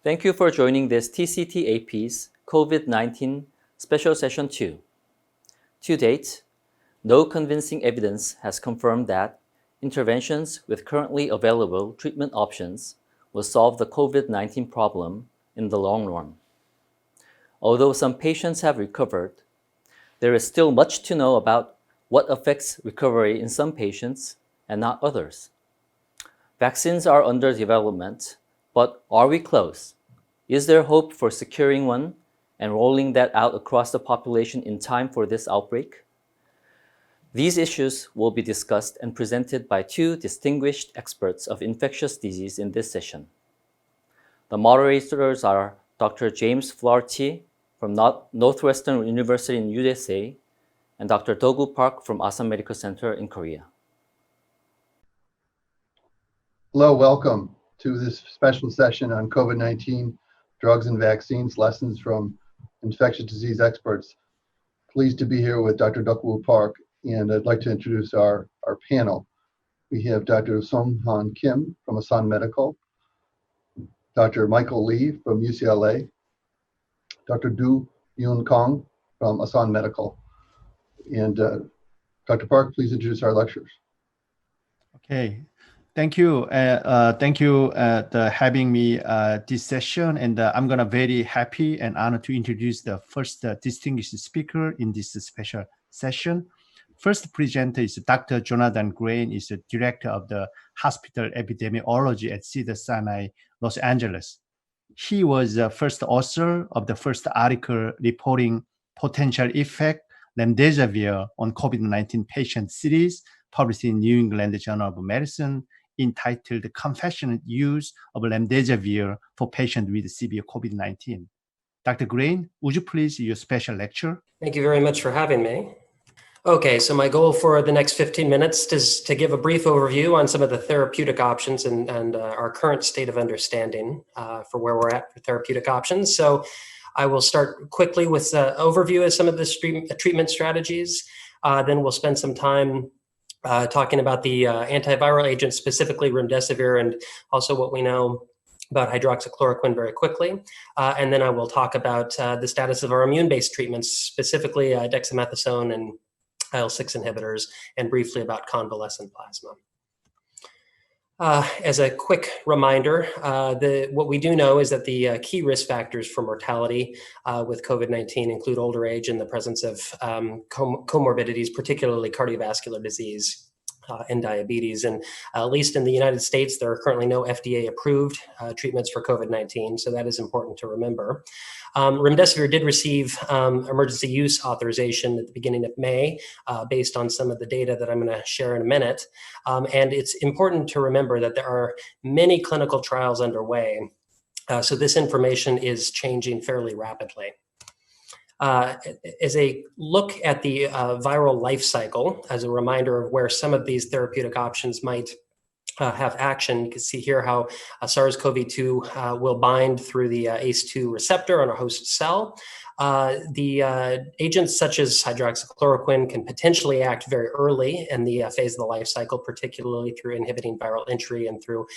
Thank you for joining this TCTAP's COVID-19 Special Session 2. To date, no convincing evidence has confirmed that interventions with currently available treatment options will solve the COVID-19 problem in the long run. Although some patients have recovered, there is still much to know about what affects recovery in some patients and not others. Vaccines are under development, but are we close? Is there hope for securing one and rolling that out across the population in time for this outbreak? These issues will be discussed and presented by two distinguished experts of infectious disease in this session. The moderators are Dr. James Flaherty from Northwestern University in USA and Dr. Duk-Woo Park from Asan Medical Center in Korea. Hello, welcome to this special session on COVID-19 drugs and vaccines, lessons from infectious disease experts. Pleased to be here with Dr. Duk-Woo Park, and I'd like to introduce our panel. We have Dr. Sung-Han Kim from Asan Medical, Dr. Michael Lee from UCLA, Dr. Do-Yoon Kang from Asan Medical. And Dr. Park, please introduce our lecturers. Okay, thank you. Thank you for having me this session. And I'm gonna very happy and honored to introduce the first distinguished speaker in this special session. First presenter is Dr. Jonathan Grein, is the director of the Hospital Epidemiology at Cedars-Sinai, Los Angeles. He was the first author of the first article reporting potential effect Remdesivir on COVID-19 patient series, published in New England Journal of Medicine, entitled Compassionate Use of Remdesivir for Patients with Severe COVID-19. Dr. Grein, would you please your special lecture? Thank you very much for having me. Okay, so my goal for the next 15 minutes is to give a brief overview on some of the therapeutic options and our current state of understanding for where we're at for therapeutic options. So I will start quickly with an overview of some of the treatment strategies. Then we'll spend some time talking about the antiviral agents, specifically Remdesivir, and also what we know about hydroxychloroquine very quickly. And then I will talk about the status of our immune-based treatments, specifically Dexamethasone and IL6 inhibitors, and briefly about convalescent plasma. As a quick reminder, what we do know is that the key risk factors for mortality with COVID-19 include older age and the presence of comorbidities, particularly cardiovascular disease and diabetes. And at least in the United States, there are currently no FDA-approved treatments for COVID-19, so that is important to remember. Remdesivir did receive emergency use authorization at the beginning of May based on some of the data that I'm going to share in a minute. And it's important to remember that there are many clinical trials underway, so this information is changing fairly rapidly. As a look at the viral life cycle, as a reminder of where some of these therapeutic options might have action, you can see here how SARS-CoV-2 will bind through the ACE2 receptor on a host cell. The agents such as hydroxychloroquine can potentially act very early in the phase of the life cycle, particularly through inhibiting viral entry and through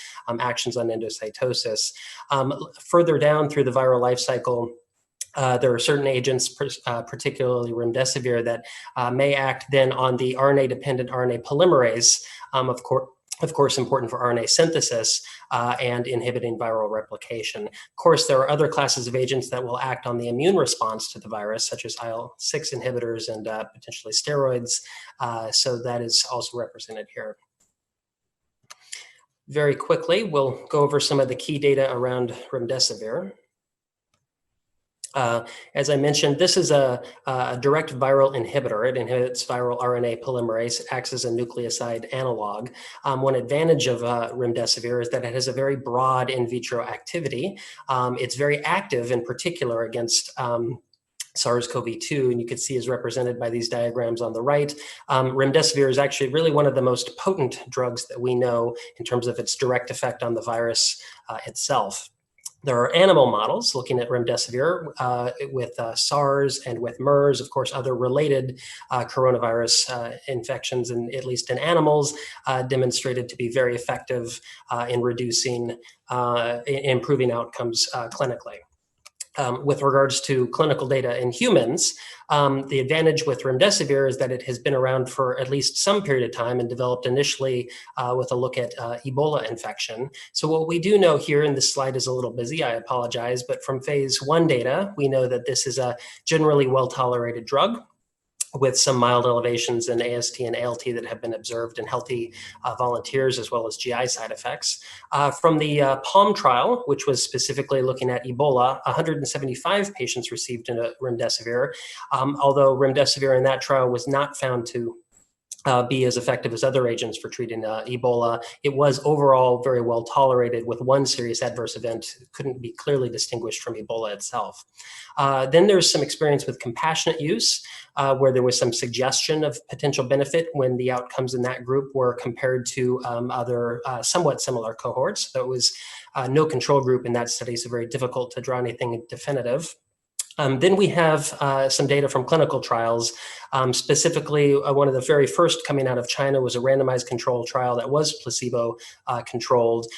actions on endocytosis. Further down through the viral life cycle, there are certain agents, particularly Remdesivir, that may act then on the RNA-dependent RNA polymerase, of course, important for RNA synthesis and inhibiting viral replication. Of course, there are other classes of agents that will act on the immune response to the virus, such as IL6 inhibitors and potentially steroids. So that is also represented here. Very quickly, we'll go over some of the key data around Remdesivir. As I mentioned, this is a direct viral inhibitor. It inhibits viral RNA polymerase. It acts as a nucleoside analog. One advantage of Remdesivir is that it has a very broad in vitro activity. It's very active, in particular, against SARS-CoV-2, and you can see is represented by these diagrams on the right. Remdesivir is actually really one of the most potent drugs that we know in terms of its direct effect on the virus itself. There are animal models looking at remdesivir with SARS and with MERS, of course, other related coronavirus infections, and at least in animals, demonstrated to be very effective in reducing, improving outcomes clinically. With regards to clinical data in humans, the advantage with remdesivir is that it has been around for at least some period of time and developed initially with a look at Ebola infection. So what we do know here, and this slide is a little busy, I apologize, but from phase 1 data, we know that this is a generally well-tolerated drug with some mild elevations in AST and ALT that have been observed in healthy volunteers, as well as GI side effects. From the PALM trial, which was specifically looking at Ebola, 175 patients received remdesivir, although remdesivir in that trial was not found to be as effective as other agents for treating Ebola. It was overall very well tolerated, with one serious adverse event couldn't be clearly distinguished from Ebola itself. Then there's some experience with compassionate use, where there was some suggestion of potential benefit when the outcomes in that group were compared to other somewhat similar cohorts. So it was no control group in that study, so very difficult to draw anything definitive. Then we have some data from clinical trials. Specifically, one of the very first coming out of China was a randomized control trial that was placebo controlled.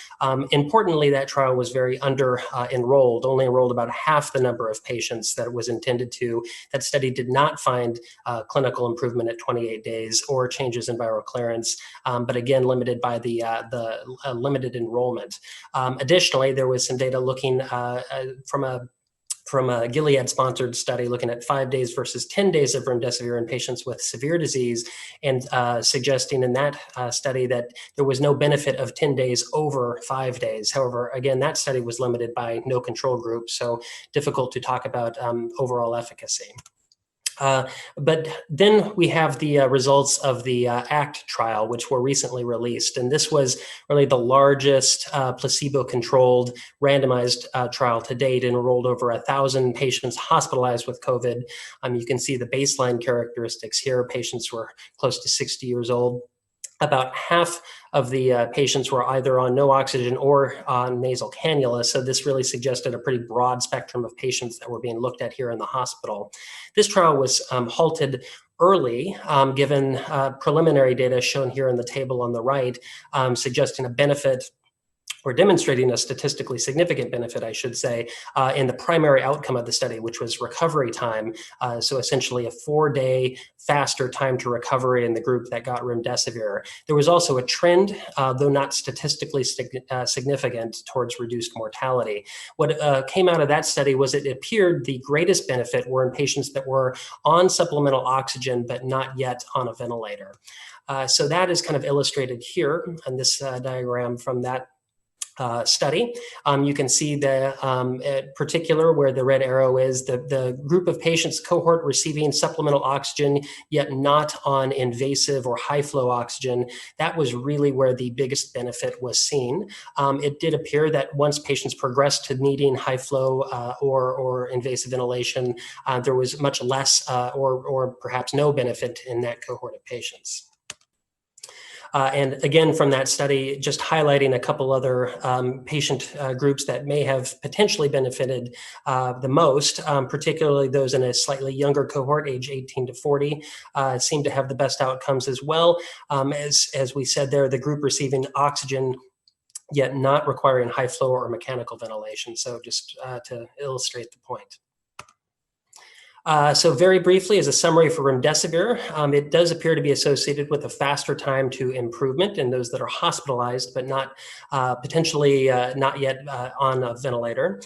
Importantly, that trial was very under-enrolled, only enrolled about half the number of patients that it was intended to. That study did not find clinical improvement at 28 days or changes in viral clearance, but again, limited by the limited enrollment. Additionally, there was some data looking from a Gilead-sponsored study looking at 5 days versus 10 days of remdesivir in patients with severe disease, and suggesting in that study that there was no benefit of 10 days over 5 days. However, again, that study was limited by no control group, so difficult to talk about overall efficacy. But then we have the results of the ACT trial, which were recently released. And this was really the largest placebo-controlled randomized trial to date, and enrolled over 1,000 patients hospitalized with COVID. You can see the baseline characteristics here. Patients were close to 60 years old. About half of the patients were either on no oxygen or on nasal cannula. So this really suggested a pretty broad spectrum of patients that were being looked at here in the hospital. This trial was halted early, given preliminary data shown here in the table on the right, suggesting a benefit, or demonstrating a statistically significant benefit, I should say, in the primary outcome of the study, which was recovery time. So essentially a 4-day faster time to recovery in the group that got remdesivir. There was also a trend, though not statistically significant, towards reduced mortality. What came out of that study was it appeared the greatest benefit were in patients that were on supplemental oxygen, but not yet on a ventilator. So that is kind of illustrated here on this diagram from that study. You can see the particular where the red arrow is the group of patients cohort receiving supplemental oxygen, yet not on invasive or high flow oxygen. That was really where the biggest benefit was seen. It did appear that once patients progressed to needing high flow or invasive ventilation, there was much less or perhaps no benefit in that cohort of patients. And again, from that study, just highlighting a couple other patient groups that may have potentially benefited the most, particularly those in a slightly younger cohort, age 18 to 40, seem to have the best outcomes as well. As we said there, the group receiving oxygen yet not requiring high flow or mechanical ventilation. So just to illustrate the point. So very briefly, as a summary for remdesivir, it does appear to be associated with a faster time to improvement in those that are hospitalized, but not potentially not yet on a ventilator.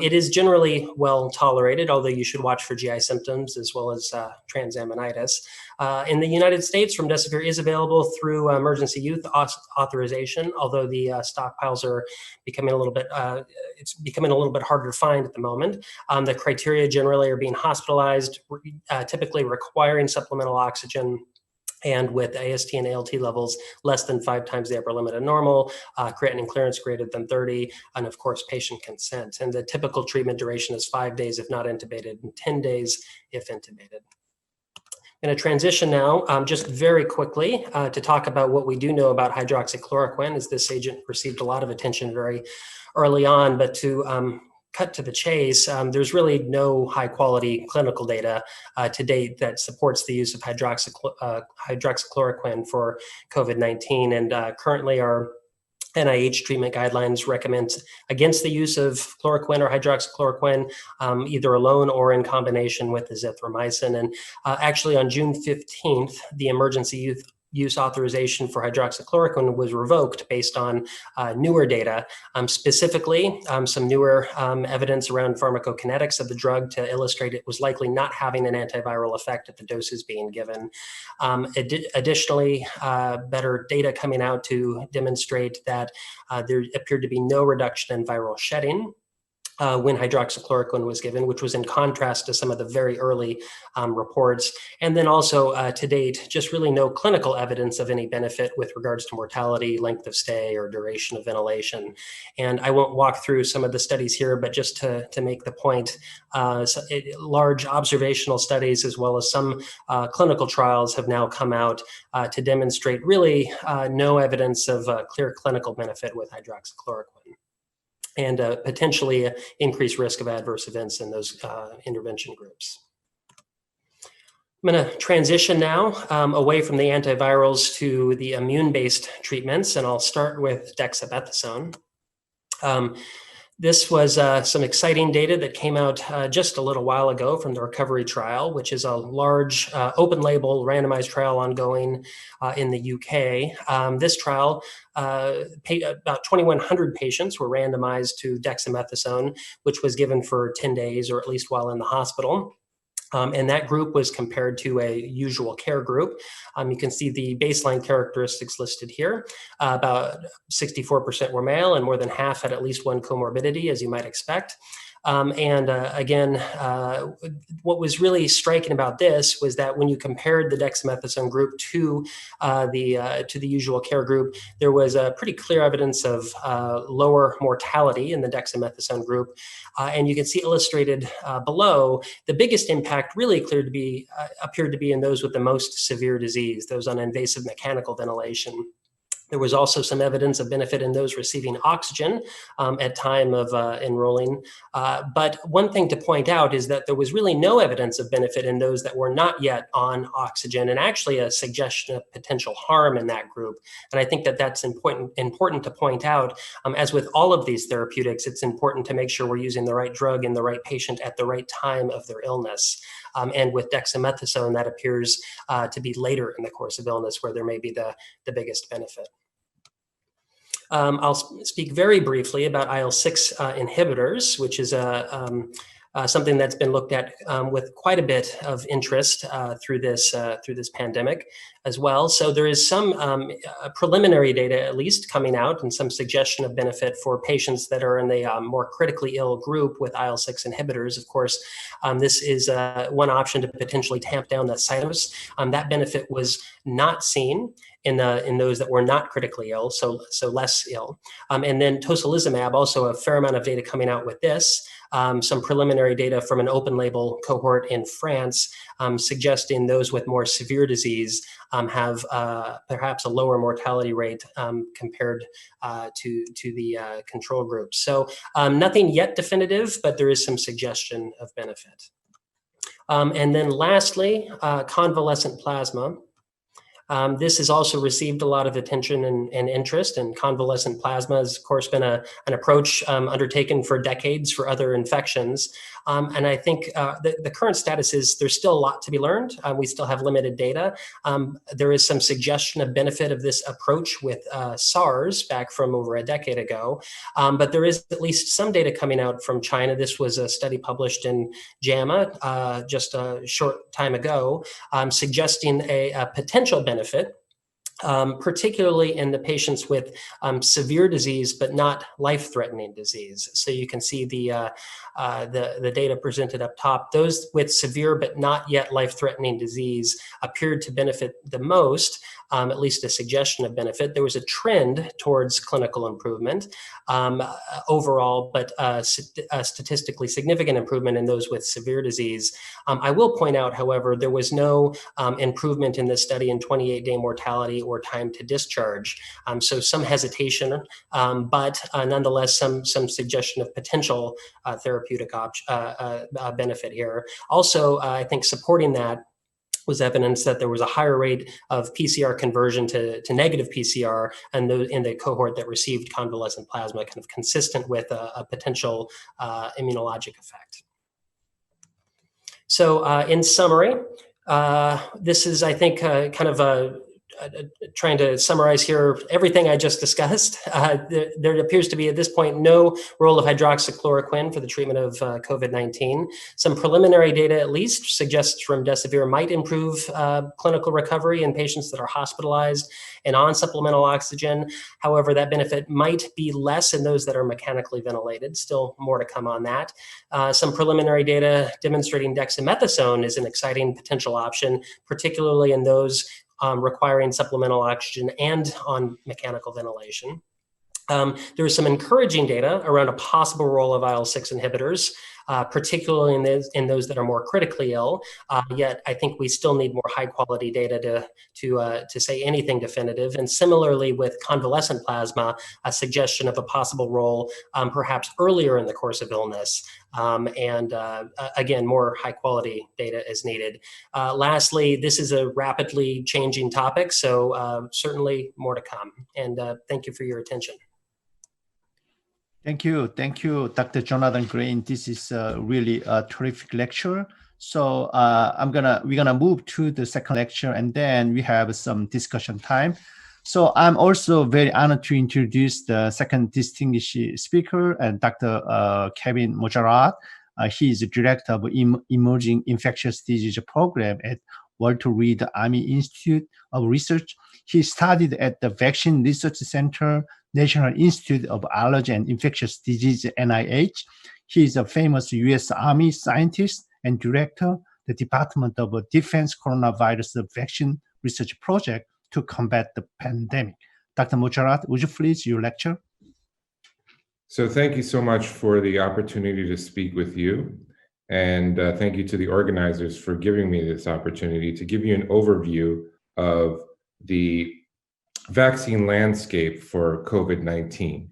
It is generally well tolerated, although you should watch for GI symptoms as well as transaminitis. In the United States, remdesivir is available through emergency use authorization, although the stockpiles are becoming a little bit, it's becoming a little bit harder to find at the moment. The criteria generally are being hospitalized, typically requiring supplemental oxygen, and with AST and ALT levels less than 5 times the upper limit of normal, creatinine clearance greater than 30, and of course, patient consent. And the typical treatment duration is 5 days if not intubated, and 10 days if intubated. I'm going to transition now just very quickly to talk about what we do know about hydroxychloroquine, as this agent received a lot of attention very early on. But to cut to the chase, there's really no high quality clinical data to date that supports the use of hydroxychloroquine for COVID-19. And currently our NIH treatment guidelines recommend against the use of chloroquine or hydroxychloroquine, either alone or in combination with azithromycin. And actually on June 15th, the emergency use authorization for hydroxychloroquine was revoked based on newer data, specifically some newer evidence around pharmacokinetics of the drug to illustrate it was likely not having an antiviral effect at the doses being given. Additionally, better data coming out to demonstrate that there appeared to be no reduction in viral shedding when hydroxychloroquine was given, which was in contrast to some of the very early reports. And then also to date, just really no clinical evidence of any benefit with regards to mortality, length of stay, or duration of ventilation. And I won't walk through some of the studies here, but just to make the point, large observational studies as well as some clinical trials have now come out to demonstrate really no evidence of clear clinical benefit with hydroxychloroquine, and potentially increased risk of adverse events in those intervention groups. I'm going to transition now away from the antivirals to the immune-based treatments, and I'll start with dexamethasone. This was some exciting data that came out just a little while ago from the recovery trial, which is a large open label randomized trial ongoing in the UK. This trial, about 2,100 patients were randomized to dexamethasone, which was given for 10 days or at least while in the hospital. And that group was compared to a usual care group. You can see the baseline characteristics listed here. About 64% were male and more than half had at least one comorbidity, as you might expect. Again, what was really striking about this was that when you compared the dexamethasone group to the usual care group, there was a pretty clear evidence of lower mortality in the dexamethasone group. And you can see illustrated below, the biggest impact really appeared to be in those with the most severe disease, those on invasive mechanical ventilation. There was also some evidence of benefit in those receiving oxygen at time of enrolling. But one thing to point out is that there was really no evidence of benefit in those that were not yet on oxygen, and actually a suggestion of potential harm in that group. And I think that that's important to point out. As with all of these therapeutics, it's important to make sure we're using the right drug in the right patient at the right time of their illness. And with dexamethasone, that appears to be later in the course of illness where there may be the biggest benefit. I'll speak very briefly about IL6 inhibitors, which is something that's been looked at with quite a bit of interest through this pandemic as well. So there is some preliminary data, at least, coming out, and some suggestion of benefit for patients that are in the more critically ill group with IL6 inhibitors. Of course, this is one option to potentially tamp down the cytokines. That benefit was not seen in those that were not critically ill, so less ill. And then tocilizumab, also a fair amount of data coming out with this. Some preliminary data from an open label cohort in France suggesting those with more severe disease have perhaps a lower mortality rate compared to the control group. So nothing yet definitive, but there is some suggestion of benefit. And then lastly, convalescent plasma. This has also received a lot of attention and interest, and convalescent plasma has, of course, been an approach undertaken for decades for other infections. And I think the current status is there's still a lot to be learned. We still have limited data. There is some suggestion of benefit of this approach with SARS back from over a decade ago. But there is at least some data coming out from China. This was a study published in JAMA just a short time ago, suggesting a potential benefit particularly in the patients with severe disease, but not life-threatening disease. So you can see the data presented up top. Those with severe but not yet life-threatening disease appeared to benefit the most, at least a suggestion of benefit. There was a trend towards clinical improvement overall, but a statistically significant improvement in those with severe disease. I will point out, however, there was no improvement in this study in 28-day mortality or time to discharge. So some hesitation, but nonetheless some suggestion of potential therapeutic benefit here. Also, I think supporting that was evidence that there was a higher rate of PCR conversion to negative PCR and in the cohort that received convalescent plasma, kind of consistent with a potential immunologic effect. So in summary, this is, I think, kind of trying to summarize here everything I just discussed. There appears to be at this point no role of hydroxychloroquine for the treatment of COVID-19. Some preliminary data at least suggests remdesivir might improve clinical recovery in patients that are hospitalized and on supplemental oxygen. However, that benefit might be less in those that are mechanically ventilated. Still more to come on that. Some preliminary data demonstrating dexamethasone is an exciting potential option, particularly in those requiring supplemental oxygen and on mechanical ventilation. There is some encouraging data around a possible role of IL6 inhibitors, particularly in those that are more critically ill. Yet I think we still need more high quality data to say anything definitive. And similarly with convalescent plasma, a suggestion of a possible role perhaps earlier in the course of illness. Again, more high quality data is needed. Lastly, this is a rapidly changing topic, so certainly more to come. And thank you for your attention. Thank you, Dr. Jonathan Grein. This is really a terrific lecture. So we're gonna move to the second lecture, and then we have some discussion time. So I'm also very honored to introduce the second distinguished speaker, and Dr. Kayvon Modjarrad. He is the director of Emerging Infectious Disease Program at Walter Reed Army Institute of Research. He studied at the Vaccine Research Center, National Institute of Allergy and Infectious Disease, NIH. He is a famous U.S. Army scientist and director, the Department of Defense Coronavirus Vaccine Research Project to combat the pandemic. Dr. Modjarrad, would you please your lecture? So thank you so much for the opportunity to speak with you. And thank you to the organizers for giving me this opportunity to give you an overview of the vaccine landscape for COVID-19.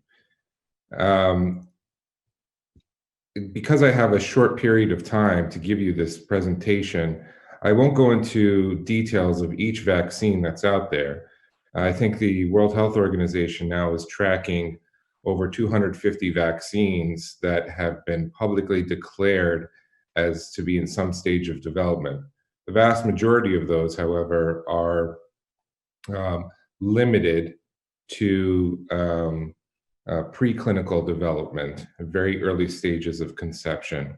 Because I have a short period of time to give you this presentation, I won't go into details of each vaccine that's out there. I think the World Health Organization now is tracking over 250 vaccines that have been publicly declared as to be in some stage of development. The vast majority of those, however, are limited to preclinical development, very early stages of conception.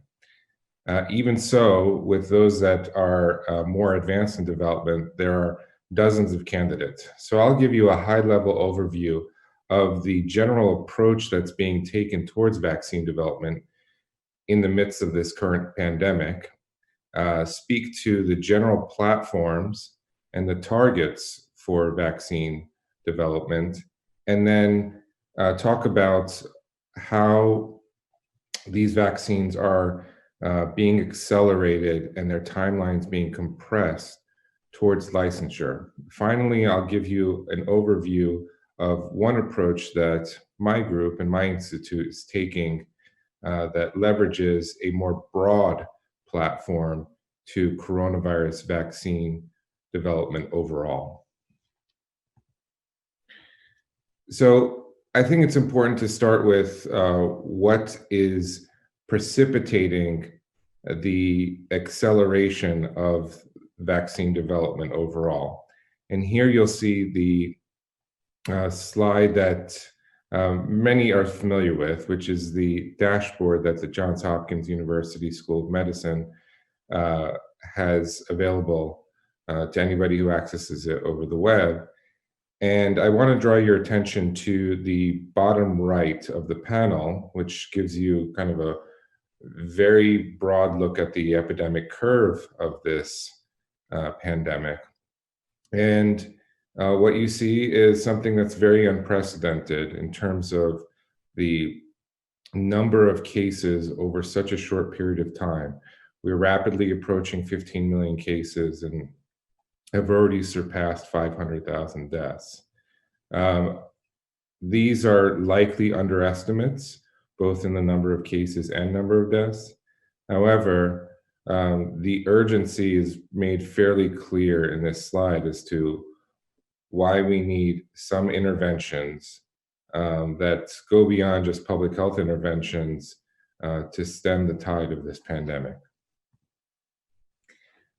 Even so, with those that are more advanced in development, there are dozens of candidates. So I'll give you a high-level overview of the general approach that's being taken towards vaccine development in the midst of this current pandemic, speak to the general platforms and the targets for vaccine development, and then talk about how these vaccines are being accelerated and their timelines being compressed towards licensure. Finally, I'll give you an overview of one approach that my group and my institute is taking that leverages a more broad platform to coronavirus vaccine development overall. So I think it's important to start with what is precipitating the acceleration of vaccine development overall. And here you'll see the slide that many are familiar with, which is the dashboard that the Johns Hopkins University School of Medicine has available to anybody who accesses it over the web. And I want to draw your attention to the bottom right of the panel, which gives you kind of a very broad look at the epidemic curve of this pandemic. And what you see is something that's very unprecedented in terms of the number of cases over such a short period of time. We're rapidly approaching 15 million cases and have already surpassed 500,000 deaths. These are likely underestimates, both in the number of cases and number of deaths. However, the urgency is made fairly clear in this slide as to why we need some interventions that go beyond just public health interventions to stem the tide of this pandemic.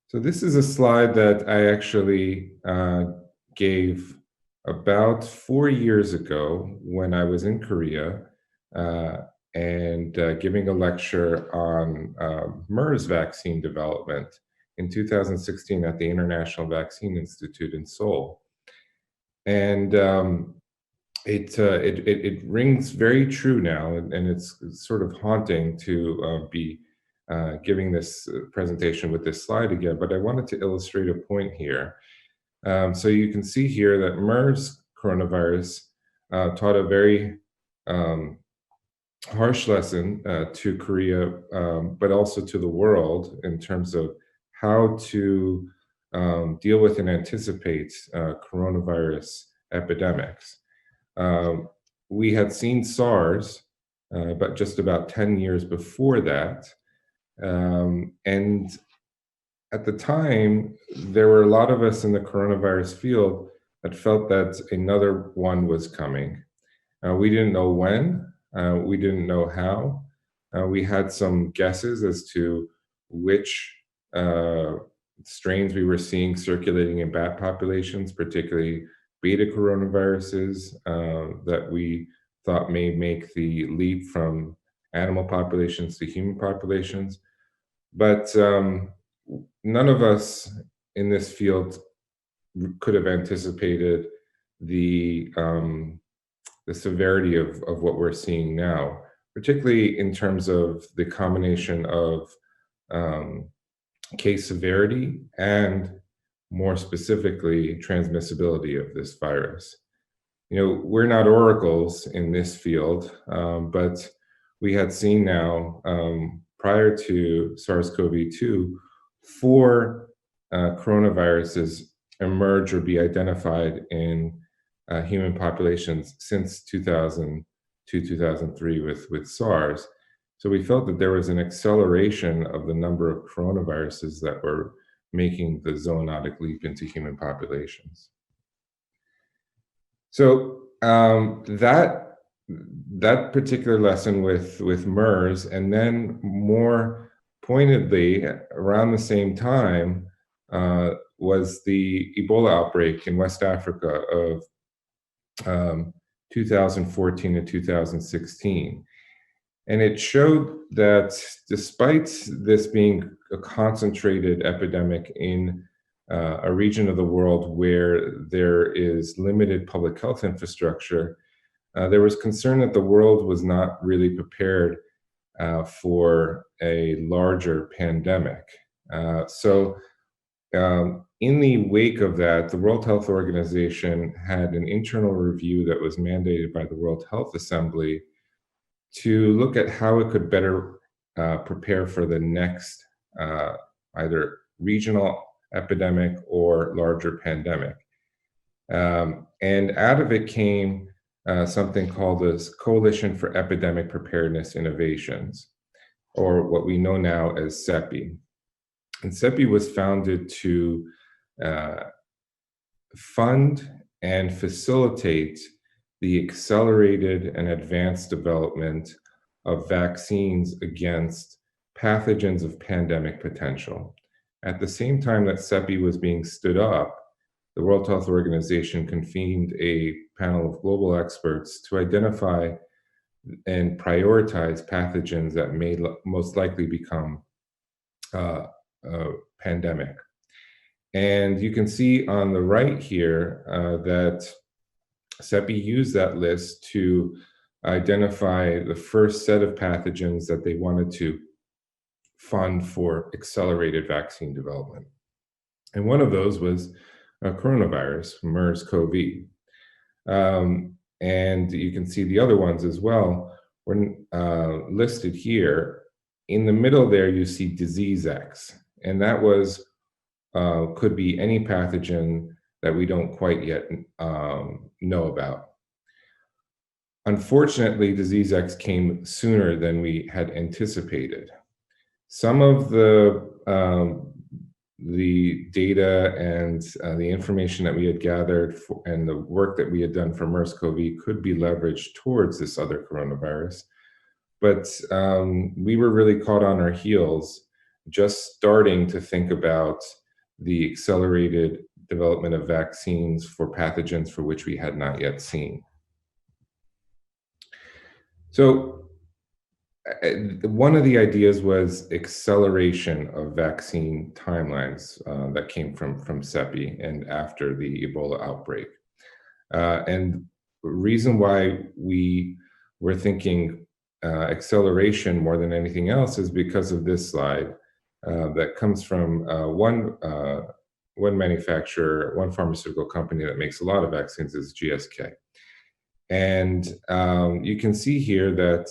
So this is a slide that I actually gave about 4 years ago when I was in Korea and giving a lecture on MERS vaccine development in 2016 at the International Vaccine Institute in Seoul. And it rings very true now, and it's sort of haunting to be giving this presentation with this slide again, but I wanted to illustrate a point here. So you can see here that MERS coronavirus taught a very harsh lesson to Korea, but also to the world in terms of how to deal with and anticipate coronavirus epidemics. We had seen SARS, but just about 10 years before that. And at the time, there were a lot of us in the coronavirus field that felt that another one was coming. We didn't know when, we didn't know how. We had some guesses as to which strains we were seeing circulating in bat populations, particularly beta coronaviruses that we thought may make the leap from animal populations to human populations. But none of us in this field could have anticipated the severity of what we're seeing now, particularly in terms of the combination of case severity and, more specifically, transmissibility of this virus. You know, we're not oracles in this field, but we had seen now, prior to SARS-CoV-2, 4 coronaviruses emerge or be identified in human populations since 2002, 2003 with SARS. So we felt that there was an acceleration of the number of coronaviruses that were making the zoonotic leap into human populations. So that particular lesson with MERS, and then more pointedly around the same time was the Ebola outbreak in West Africa of 2014 to 2016. And it showed that despite this being a concentrated epidemic in a region of the world where there is limited public health infrastructure, there was concern that the world was not really prepared for a larger pandemic. In the wake of that, the World Health Organization had an internal review that was mandated by the World Health Assembly to look at how it could better prepare for the next either regional epidemic or larger pandemic. And out of it came something called the Coalition for Epidemic Preparedness Innovations, or what we know now as CEPI. And CEPI was founded to fund and facilitate the accelerated and advanced development of vaccines against pathogens of pandemic potential. At the same time that CEPI was being stood up, the World Health Organization convened a panel of global experts to identify and prioritize pathogens that may most likely become a pandemic. And you can see on the right here that CEPI used that list to identify the first set of pathogens that they wanted to fund for accelerated vaccine development. And one of those was coronavirus, MERS-CoV. And you can see the other ones as well were listed here. In the middle there, you see disease X, and that was could be any pathogen that we don't quite yet know about. Unfortunately, disease X came sooner than we had anticipated. Some of the data and the information that we had gathered and the work that we had done for MERS-CoV could be leveraged towards this other coronavirus. But we were really caught on our heels, just starting to think about the accelerated development of vaccines for pathogens for which we had not yet seen. So one of the ideas was acceleration of vaccine timelines that came from CEPI and after the Ebola outbreak. And the reason why we were thinking acceleration more than anything else is because of this slide that comes from one manufacturer, one pharmaceutical company that makes a lot of vaccines is GSK. And you can see here that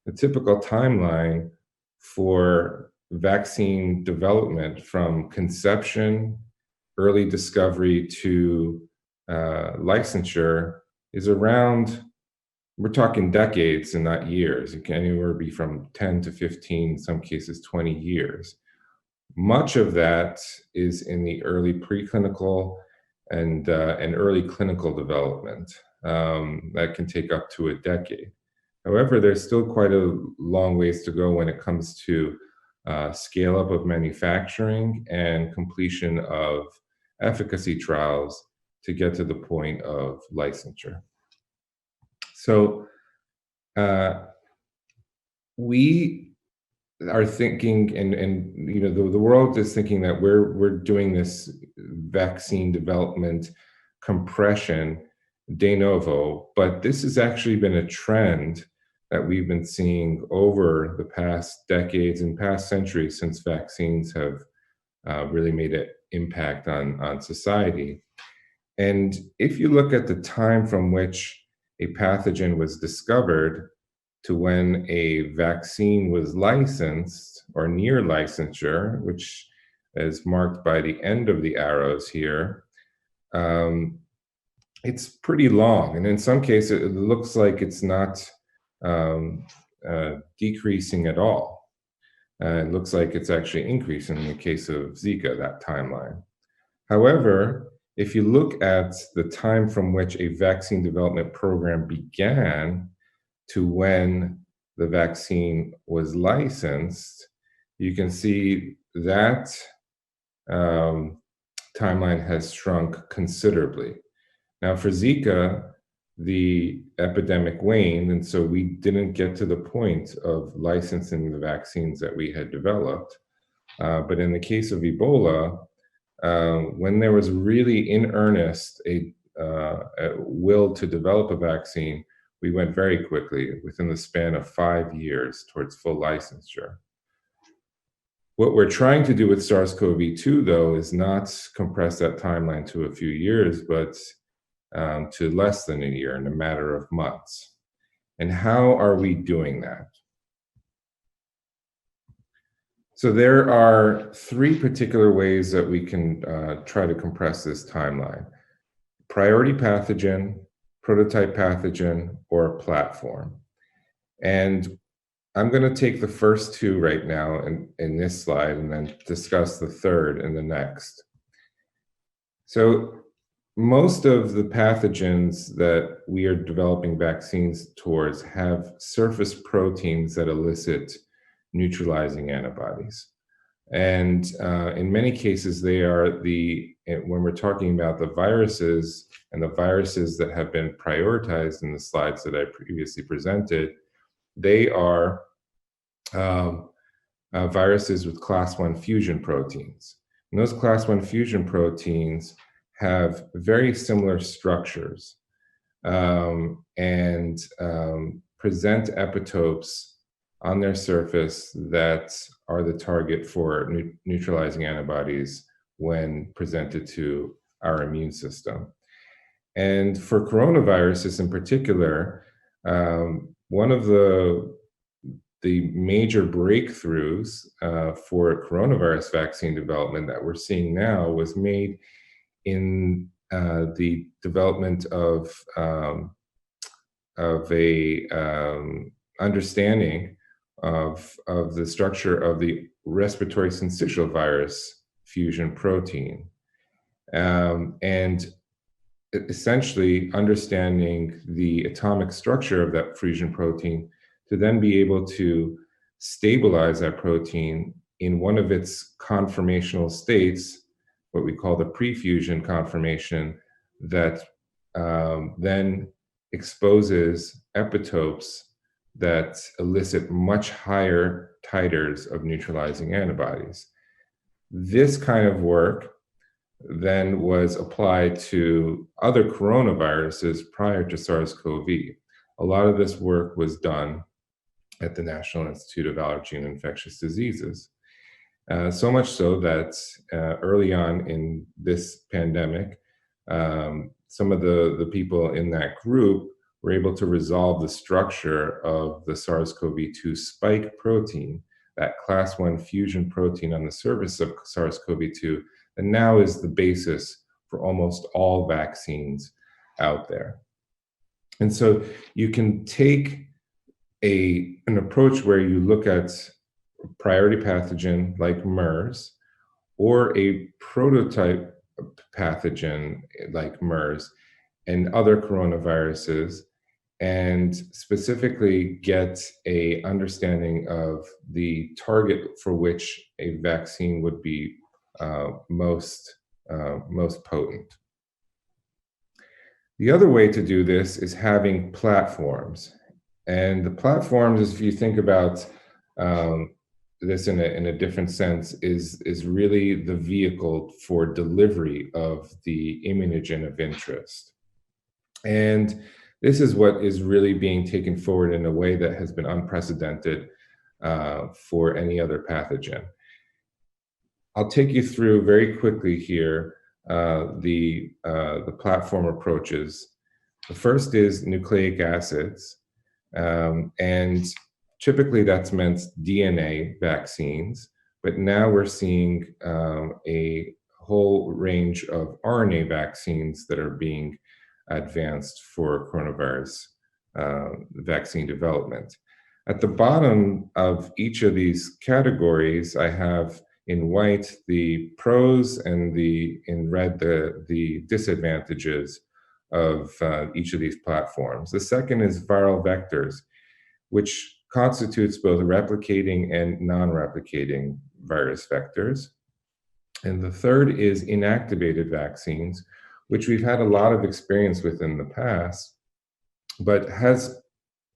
the typical timeline for vaccine development from conception, early discovery to licensure is around, we're talking decades and not years. It can anywhere be from 10 to 15, in some cases 20 years. Much of that is in the early preclinical and early clinical development. That can take up to a decade. However, there's still quite a long ways to go when it comes to scale up of manufacturing and completion of efficacy trials to get to the point of licensure. So we are thinking, and you know, the world is thinking that we're doing this vaccine development compression de novo, but this has actually been a trend that we've been seeing over the past decades and past centuries since vaccines have really made an impact on society. And if you look at the time from which a pathogen was discovered to when a vaccine was licensed or near licensure, which is marked by the end of the arrows here, it's pretty long. And in some cases, it looks like it's not decreasing at all. It looks like it's actually increasing in the case of Zika, that timeline. However, if you look at the time from which a vaccine development program began to when the vaccine was licensed, you can see that timeline has shrunk considerably. Now for Zika, the epidemic waned, and so we didn't get to the point of licensing the vaccines that we had developed. But in the case of Ebola, when there was really in earnest a will to develop a vaccine, we went very quickly, within the span of 5 years, towards full licensure. What we're trying to do with SARS-CoV-2, though, is not compress that timeline to a few years, but to less than a year, in a matter of months. And how are we doing that? So there are 3 particular ways that we can try to compress this timeline: priority pathogen, prototype pathogen, or platform. And I'm going to take the first 2 right now in this slide and then discuss the third in the next. So most of the pathogens that we are developing vaccines towards have surface proteins that elicit neutralizing antibodies. And in many cases, they are when we're talking about the viruses and the viruses that have been prioritized in the slides that I previously presented, they are viruses with class 1 fusion proteins. And those class 1 fusion proteins have very similar structures. and present epitopes on their surface that are the target for neutralizing antibodies when presented to our immune system. And for coronaviruses in particular, one of the major breakthroughs for coronavirus vaccine development that we're seeing now was made in the development of a understanding of the structure of the respiratory syncytial virus fusion protein, and essentially understanding the atomic structure of that fusion protein to then be able to stabilize that protein in one of its conformational states, what we call the pre-fusion conformation, that then exposes epitopes that elicit much higher titers of neutralizing antibodies. This kind of work then was applied to other coronaviruses prior to SARS-CoV. A lot of this work was done at the National Institute of Allergy and Infectious Diseases. So much so that early on in this pandemic, some of the people in that group were able to resolve the structure of the SARS-CoV-2 spike protein, that class 1 fusion protein on the surface of SARS-CoV-2, and now is the basis for almost all vaccines out there. And so you can take an approach where you look at a priority pathogen like MERS, or a prototype pathogen like MERS and other coronaviruses, and specifically get an understanding of the target for which a vaccine would be most potent. The other way to do this is having platforms. And the platforms, if you think about this in a different sense, is really the vehicle for delivery of the immunogen of interest. And this is what is really being taken forward in a way that has been unprecedented for any other pathogen. I'll take you through very quickly here the platform approaches. The first is nucleic acids, and typically that's meant DNA vaccines, but now we're seeing a whole range of RNA vaccines that are being advanced for coronavirus vaccine development. At the bottom of each of these categories, I have in white the pros and in red the disadvantages of each of these platforms. The second is viral vectors, which constitutes both replicating and non-replicating virus vectors. And the third is inactivated vaccines, which we've had a lot of experience with in the past, but has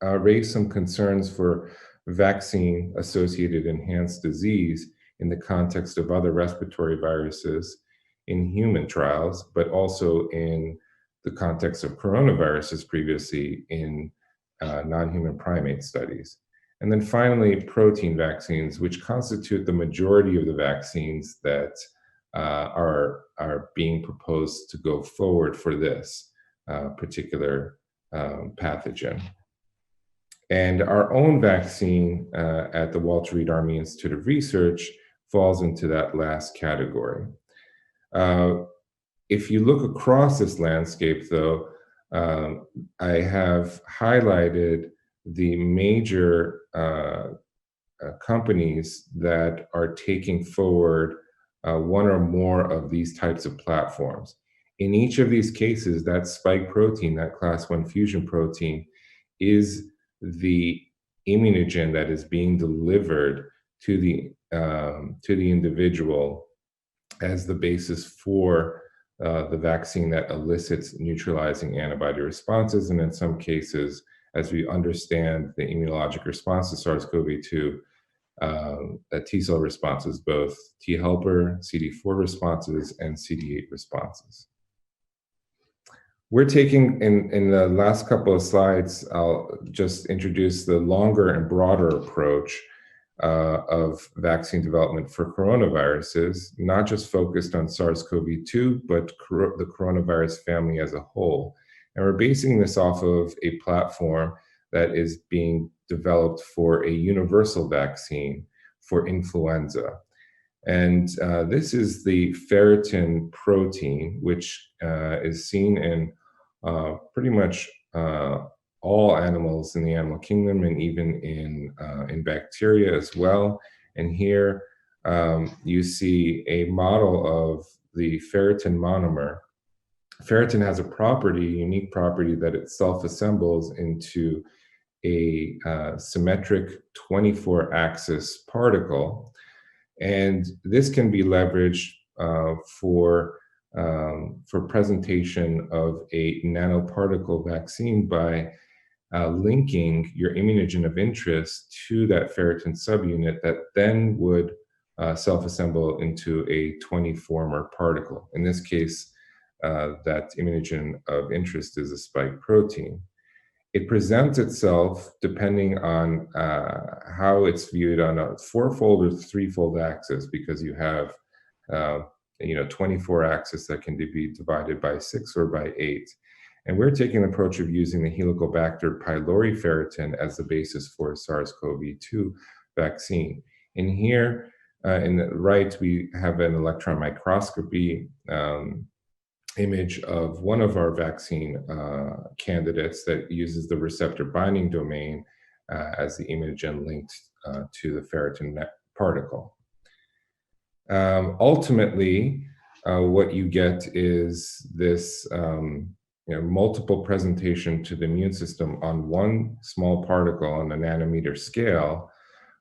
raised some concerns for vaccine-associated enhanced disease in the context of other respiratory viruses in human trials, but also in the context of coronaviruses previously in non-human primate studies. And then finally, protein vaccines, which constitute the majority of the vaccines that are being proposed to go forward for this particular pathogen. And our own vaccine at the Walter Reed Army Institute of Research falls into that last category. If you look across this landscape, though, I have highlighted the major companies that are taking forward one or more of these types of platforms. In each of these cases, that spike protein, that class 1 fusion protein, is the immunogen that is being delivered to the individual as the basis for the vaccine that elicits neutralizing antibody responses, and in some cases, as we understand the immunologic response to SARS-CoV-2, T cell responses, both T helper, CD4 responses, and CD8 responses. We're taking, in the last couple of slides, I'll just introduce the longer and broader approach of vaccine development for coronaviruses, not just focused on SARS-CoV-2, but the coronavirus family as a whole. And we're basing this off of a platform that is being developed for a universal vaccine for influenza. And this is the ferritin protein, which is seen in pretty much all animals in the animal kingdom, and even in bacteria as well. And here you see a model of the ferritin monomer. Ferritin has a property, unique property, that it self-assembles into a symmetric 24-axis particle. And this can be leveraged for presentation of a nanoparticle vaccine by linking your immunogen of interest to that ferritin subunit that then would self-assemble into a 24-mer particle. In this case, that immunogen of interest is a spike protein. It presents itself depending on how it's viewed on a 4-fold or 3-fold axis, because you have 24 axis that can be divided by 6 or by 8. And we're taking the approach of using the Helicobacter pylori ferritin as the basis for a SARS-CoV-2 vaccine. In here, in the right, we have an electron microscopy image of one of our vaccine candidates that uses the receptor binding domain as the immunogen linked to the ferritin particle. Ultimately, what you get is this multiple presentation to the immune system on one small particle on a nanometer scale,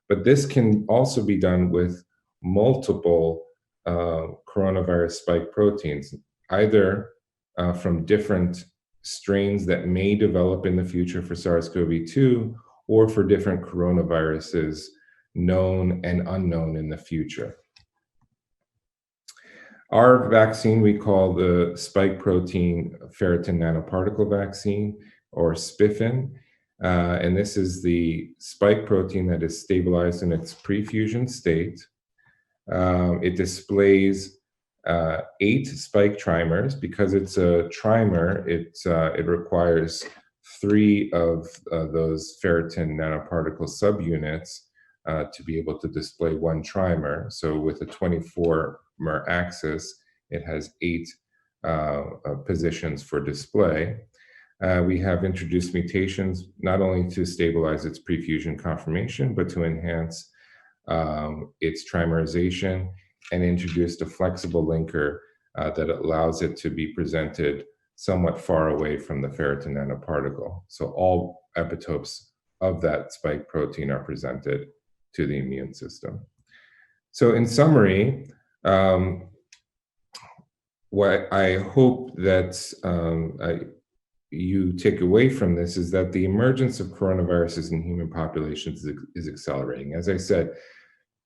but this can also be done with multiple coronavirus spike proteins, either from different strains that may develop in the future for SARS-CoV-2, or for different coronaviruses known and unknown in the future. Our vaccine we call the spike protein ferritin nanoparticle vaccine, or SPIFFIN. And this is the spike protein that is stabilized in its pre-fusion state. It displays 8 spike trimers. Because it's a trimer, it requires 3 of those ferritin nanoparticle subunits to be able to display one trimer. So with a 24-mer axis, it has 8 positions for display. We have introduced mutations not only to stabilize its pre-fusion conformation, but to enhance its trimerization, and introduced a flexible linker that allows it to be presented somewhat far away from the ferritin nanoparticle. So all epitopes of that spike protein are presented to the immune system. So in summary, what I hope that you take away from this is that the emergence of coronaviruses in human populations is accelerating. As I said,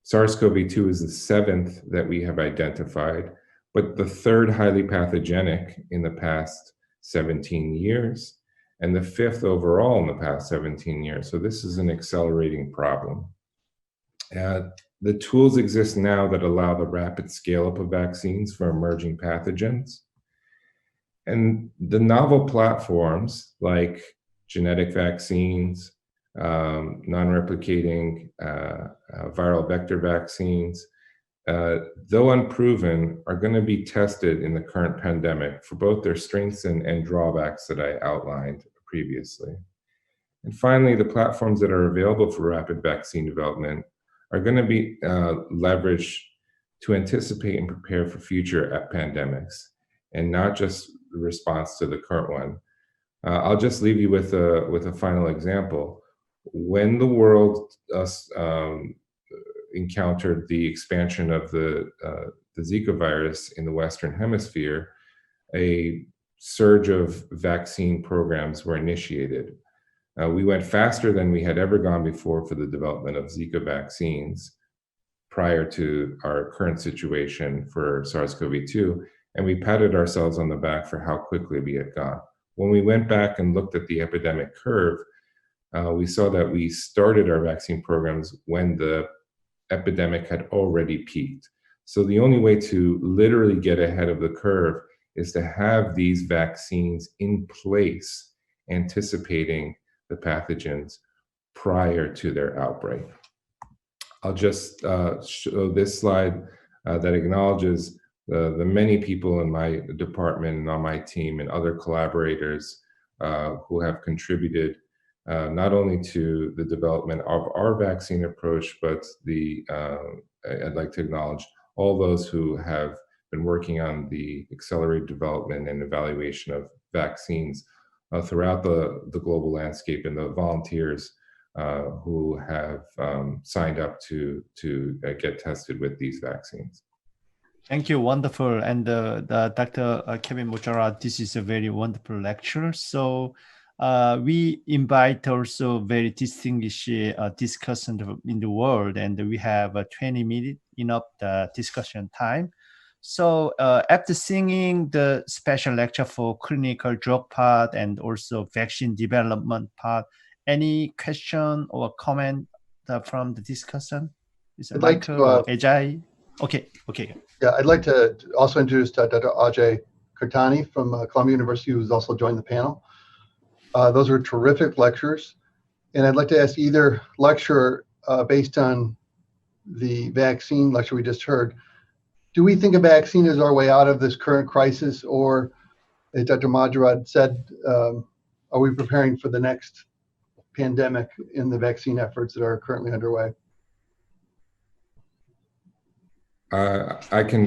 SARS-CoV-2 is the 7th that we have identified, but the 3rd highly pathogenic in the past 17 years, and the 5th overall in the past 17 years. So this is an accelerating problem. The tools exist now that allow the rapid scale-up of vaccines for emerging pathogens. And the novel platforms like genetic vaccines, non-replicating viral vector vaccines, though unproven, are going to be tested in the current pandemic for both their strengths and drawbacks that I outlined previously. And finally, the platforms that are available for rapid vaccine development are going to be leveraged to anticipate and prepare for future pandemics, and not just the response to the current one. I'll just leave you with a final example. When the world encountered the expansion of the Zika virus in the Western Hemisphere, a surge of vaccine programs were initiated. We went faster than we had ever gone before for the development of Zika vaccines prior to our current situation for SARS-CoV-2, and we patted ourselves on the back for how quickly we had gone. when we went back and looked at the epidemic curve, we saw that we started our vaccine programs when the epidemic had already peaked. So the only way to literally get ahead of the curve is to have these vaccines in place, anticipating the pathogens prior to their outbreak. I'll just show this slide that acknowledges the many people in my department and on my team and other collaborators who have contributed not only to the development of our vaccine approach, but I'd like to acknowledge all those who have been working on the accelerated development and evaluation of vaccines throughout the global landscape, and the volunteers who have signed up to get tested with these vaccines. Thank you, wonderful. And Dr. Kayvon Modjarrad, this is a very wonderful lecture. So we invite also very distinguished discussant in the world, and we have 20 minutes enough discussion time. So after seeing the special lecture for clinical drug part and also vaccine development part, any question or comment from the discussant? Is it I'd like to, Michael or Ajay? Okay. Yeah, I'd like to also introduce Dr. Ajay Kirtane from Columbia University, who's also joined the panel. Those were terrific lectures. And I'd like to ask either lecturer, based on the vaccine lecture we just heard, do we think a vaccine is our way out of this current crisis, or, as Dr. Modjarrad said, are we preparing for the next pandemic in the vaccine efforts that are currently underway? I can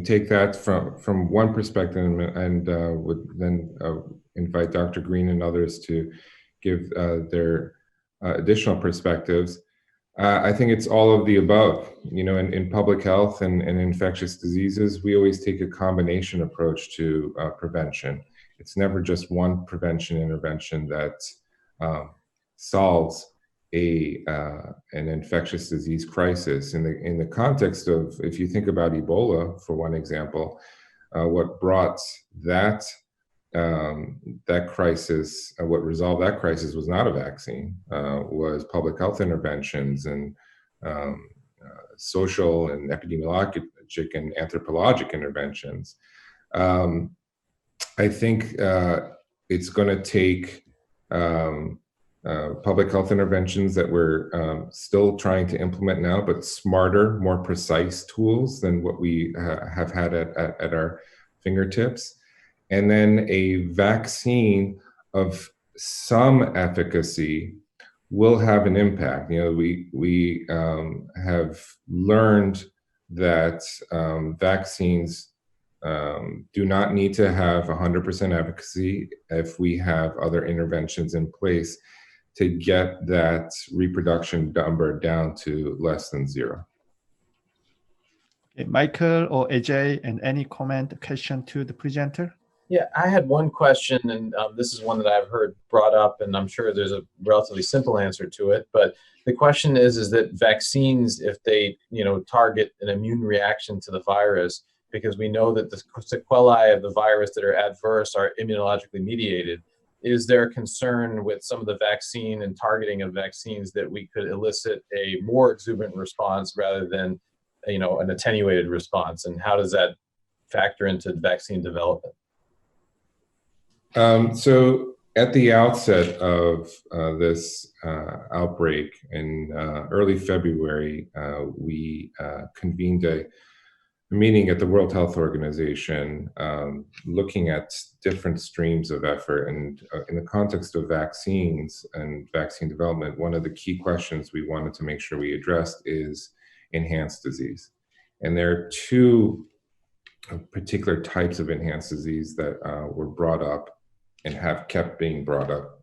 take that from one perspective, and would then invite Dr. Grein and others to give their additional perspectives. I think it's all of the above. In public health and infectious diseases, we always take a combination approach to prevention. It's never just one prevention intervention that solves an infectious disease crisis. In the context of, if you think about Ebola, for one example, what brought that crisis, what resolved that crisis was not a vaccine, was public health interventions and social and epidemiologic and anthropologic interventions. I think it's going to take public health interventions that we're still trying to implement now, but smarter, more precise tools than what we have had at our fingertips. And then a vaccine of some efficacy will have an impact. We have learned that vaccines do not need to have 100% efficacy if we have other interventions in place to get that reproduction number down to less than 0. Okay, Michael or Ajay, and any comment, question to the presenter? Yeah, I had one question, and this is one that I've heard brought up, and I'm sure there's a relatively simple answer to it. But the question is that vaccines, if they target an immune reaction to the virus, because we know that the sequelae of the virus that are adverse are immunologically mediated, is there a concern with some of the vaccine and targeting of vaccines that we could elicit a more exuberant response rather than an attenuated response? And how does that factor into vaccine development? So at the outset of this outbreak in early February, we convened a meeting at the World Health Organization looking at different streams of effort. And in the context of vaccines and vaccine development, one of the key questions we wanted to make sure we addressed is enhanced disease. And there are two particular types of enhanced disease that were brought up and have kept being brought up.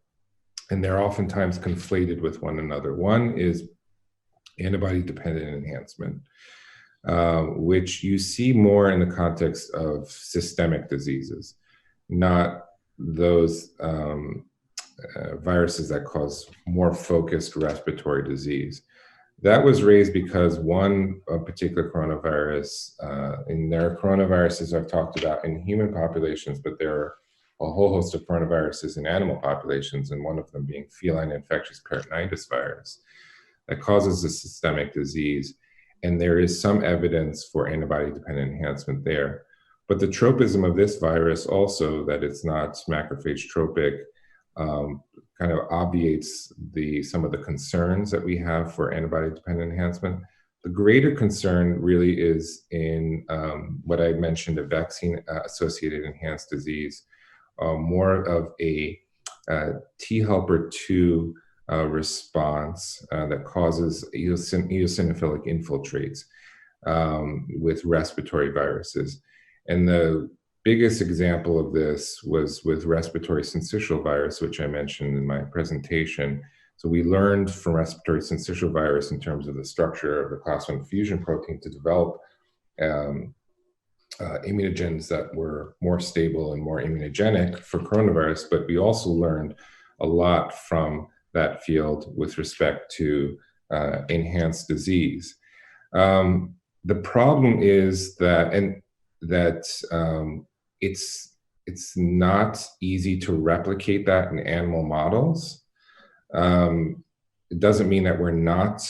And they're oftentimes conflated with one another. One is antibody-dependent enhancement, which you see more in the context of systemic diseases, not those viruses that cause more focused respiratory disease. That was raised because a particular coronavirus, and there are coronaviruses I've talked about in human populations, but there are whole host of coronaviruses in animal populations, and one of them being feline infectious peritonitis virus that causes a systemic disease. And there is some evidence for antibody-dependent enhancement there. But the tropism of this virus also, that it's not macrophage tropic, kind of obviates some of the concerns that we have for antibody-dependent enhancement. The greater concern really is in what I mentioned, a vaccine-associated enhanced disease, more of a T helper 2 response that causes eosinophilic infiltrates with respiratory viruses. And the biggest example of this was with respiratory syncytial virus, which I mentioned in my presentation. So we learned from respiratory syncytial virus in terms of the structure of the class 1 fusion protein to develop immunogens that were more stable and more immunogenic for coronavirus, but we also learned a lot from that field with respect to enhanced disease. The problem is that, it's not easy to replicate that in animal models. It doesn't mean that we're not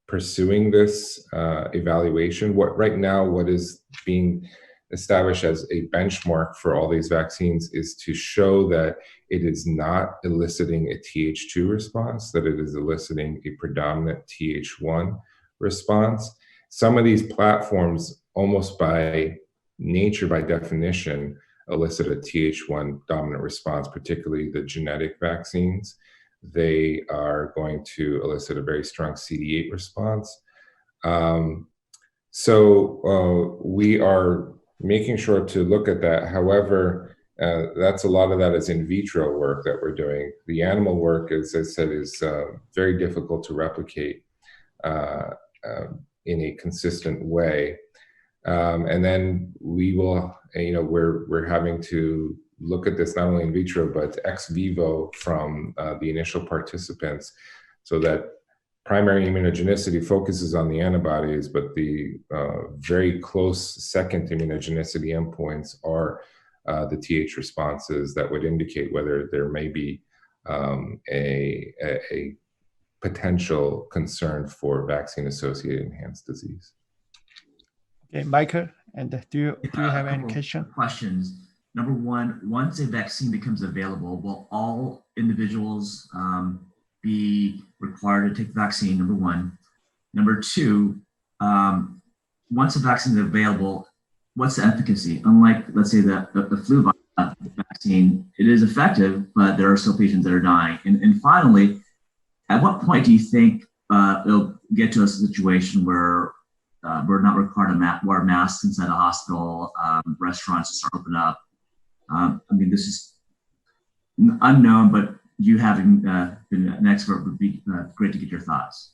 pursuing this evaluation. Right now, what is being established as a benchmark for all these vaccines is to show that it is not eliciting a Th2 response, that it is eliciting a predominant Th1 response. Some of these platforms, almost by nature, by definition, elicit a Th1 dominant response, particularly the genetic vaccines. They are going to elicit a very strong CD8 response. So we are making sure to look at that. However, that's a lot of that is in vitro work that we're doing. The animal work, as I said, is very difficult to replicate in a consistent way. And then we will, we're having to look at this not only in vitro, but ex vivo from the initial participants, so that primary immunogenicity focuses on the antibodies, but the very close second immunogenicity endpoints are the Th responses that would indicate whether there may be a potential concern for vaccine-associated enhanced disease. Okay, Michael, and do you have any questions? Number one, once a vaccine becomes available, will all individuals be required to take the vaccine? Number one. Number two, once a vaccine is available, what's the efficacy? Unlike, let's say, the flu vaccine, it is effective, but there are still patients that are dying. And finally, at what point do you think it'll get to a situation where we're not required to wear masks inside a hospital, restaurants start opening up? I mean, this is unknown, but you having been an expert would be great to get your thoughts.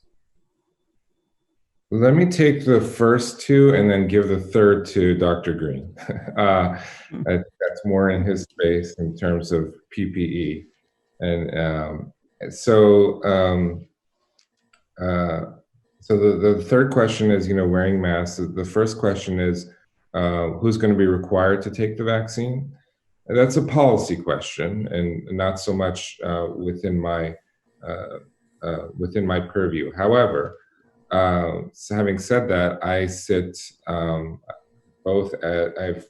Let me take the first two and then give the third to Dr. Grein. That's more in his space in terms of PPE. And so the third question is, wearing masks. The first question is, who's going to be required to take the vaccine? And that's a policy question, and not so much within my purview. However, so having said that, I sit I have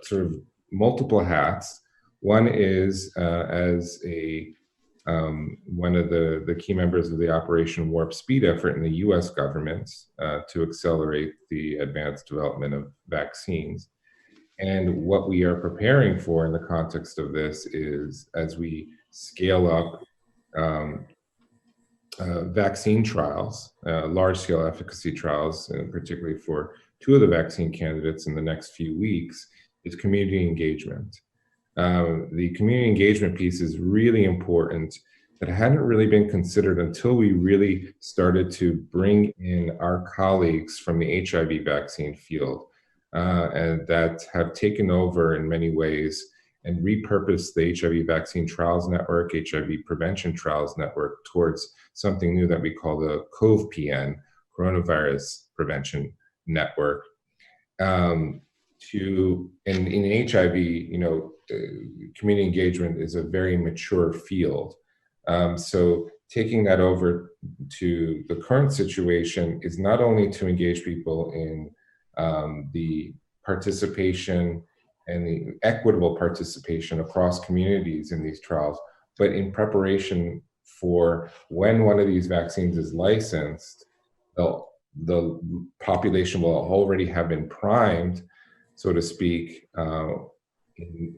sort of multiple hats. One is as one of the key members of the Operation Warp Speed effort in the US government to accelerate the advanced development of vaccines. And what we are preparing for in the context of this is, as we scale up vaccine trials, large-scale efficacy trials, and particularly for two of the vaccine candidates in the next few weeks, is community engagement. The community engagement piece is really important, that hadn't really been considered until we really started to bring in our colleagues from the HIV vaccine field, and that have taken over in many ways and repurposed the HIV Vaccine Trials Network, HIV Prevention Trials Network, towards something new that we call the COVE-PN, Coronavirus Prevention Network, in HIV, community engagement is a very mature field. So taking that over to the current situation is not only to engage people in the participation and the equitable participation across communities in these trials, but in preparation for when one of these vaccines is licensed, the population will already have been primed, so to speak,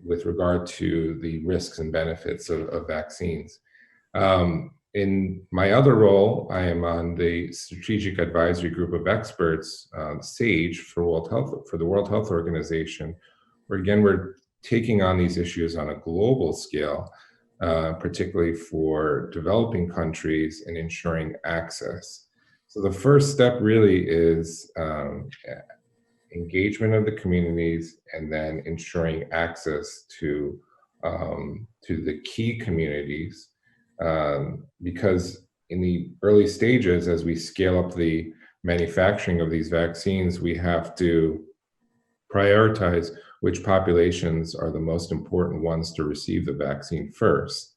with regard to the risks and benefits of vaccines. In my other role, I am on the Strategic Advisory Group of Experts, SAGE, for the World Health Organization, where again, we're taking on these issues on a global scale, particularly for developing countries and ensuring access. So the first step really is engagement of the communities, and then ensuring access to the key communities, because in the early stages, as we scale up the manufacturing of these vaccines, we have to prioritize which populations are the most important ones to receive the vaccine first,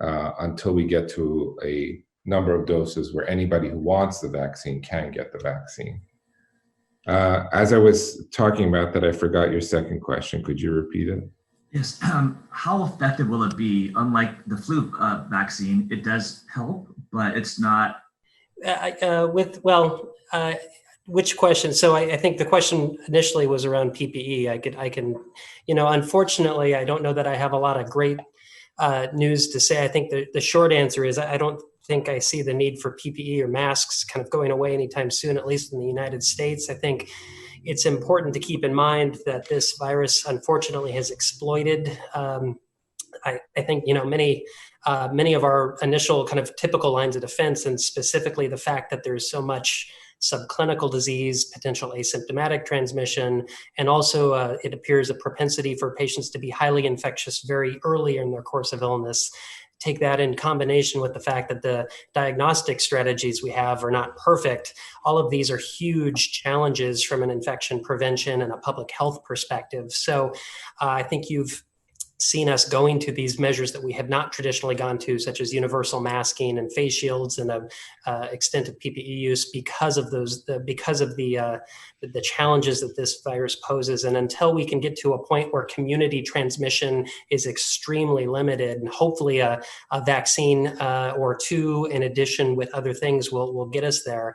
until we get to a number of doses where anybody who wants the vaccine can get the vaccine. As I was talking about that, I forgot your second question. Could you repeat it? Yes. How effective will it be? Unlike the flu vaccine, it does help, but it's not. Which question? So I think the question initially was around PPE. I can, unfortunately, I don't know that I have a lot of great news to say. I think the short answer is I don't think I see the need for PPE or masks kind of going away anytime soon, at least in the United States. I think it's important to keep in mind that this virus, unfortunately, has exploited. I think many of our initial kind of typical lines of defense, and specifically the fact that there's so much subclinical disease, potential asymptomatic transmission, and also it appears a propensity for patients to be highly infectious very early in their course of illness. Take that in combination with the fact that the diagnostic strategies we have are not perfect. All of these are huge challenges from an infection prevention and a public health perspective. So I think you've seen us going to these measures that we have not traditionally gone to, such as universal masking and face shields and extent of PPE use, because of the challenges that this virus poses. And until we can get to a point where community transmission is extremely limited, and hopefully a vaccine or two in addition with other things will get us there.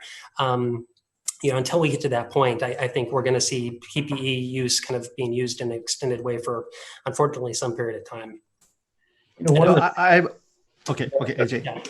Until we get to that point, I think we're going to see PPE use kind of being used in an extended way for, unfortunately, some period of time. Okay, Ajay, Yeah.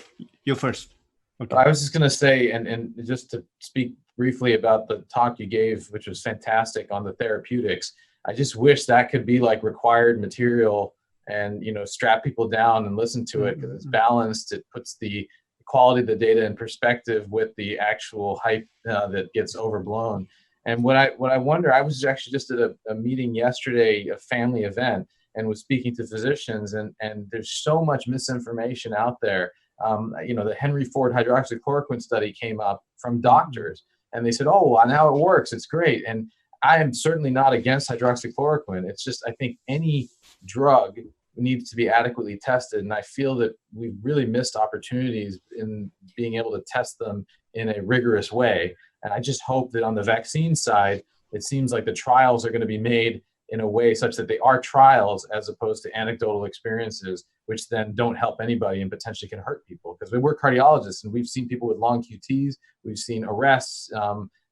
you first. Okay. I was just going to say, and just to speak briefly about the talk you gave, which was fantastic on the therapeutics. I just wish that could be like required material and, strap people down and listen to it, because it's balanced. It puts the quality of the data in perspective with the actual hype that gets overblown. And what I wonder, I was actually just at a meeting yesterday, a family event, and was speaking to physicians, and there's so much misinformation out there. The Henry Ford hydroxychloroquine study came up from doctors, and they said, oh, well, now it works, it's great. And I am certainly not against hydroxychloroquine. It's just, I think any drug needs to be adequately tested. And I feel that we've really missed opportunities in being able to test them in a rigorous way. And I just hope that on the vaccine side, it seems like the trials are going to be made in a way such that they are trials as opposed to anecdotal experiences, which then don't help anybody and potentially can hurt people. Because we're cardiologists, and we've seen people with long QTs, we've seen arrests.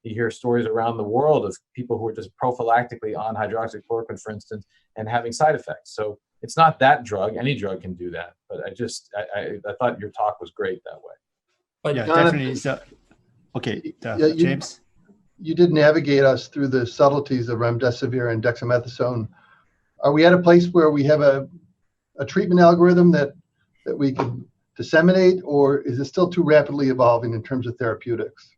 You hear stories around the world of people who are just prophylactically on hydroxychloroquine, for instance, and having side effects. So it's not that drug. Any drug can do that. But I thought your talk was great that way. But Yeah, Jonathan, definitely. Okay, Yeah, James. You did navigate us through the subtleties of remdesivir and dexamethasone. Are we at a place where we have a treatment algorithm that we can disseminate, or is it still too rapidly evolving in terms of therapeutics?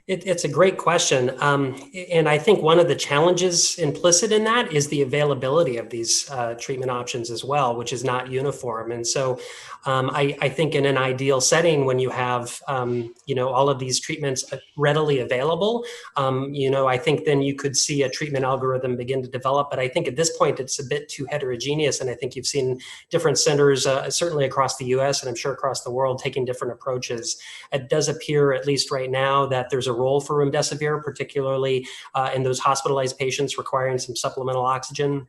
It's a great question. And I think one of the challenges implicit in that is the availability of these treatment options as well, which is not uniform. And so I think in an ideal setting, when you have, all of these treatments readily available, I think then you could see a treatment algorithm begin to develop. But I think at this point, it's a bit too heterogeneous. And I think you've seen different centers, certainly across the US and I'm sure across the world, taking different approaches. It does appear, at least right now, that there's a role for remdesivir, particularly in those hospitalized patients requiring some supplemental oxygen.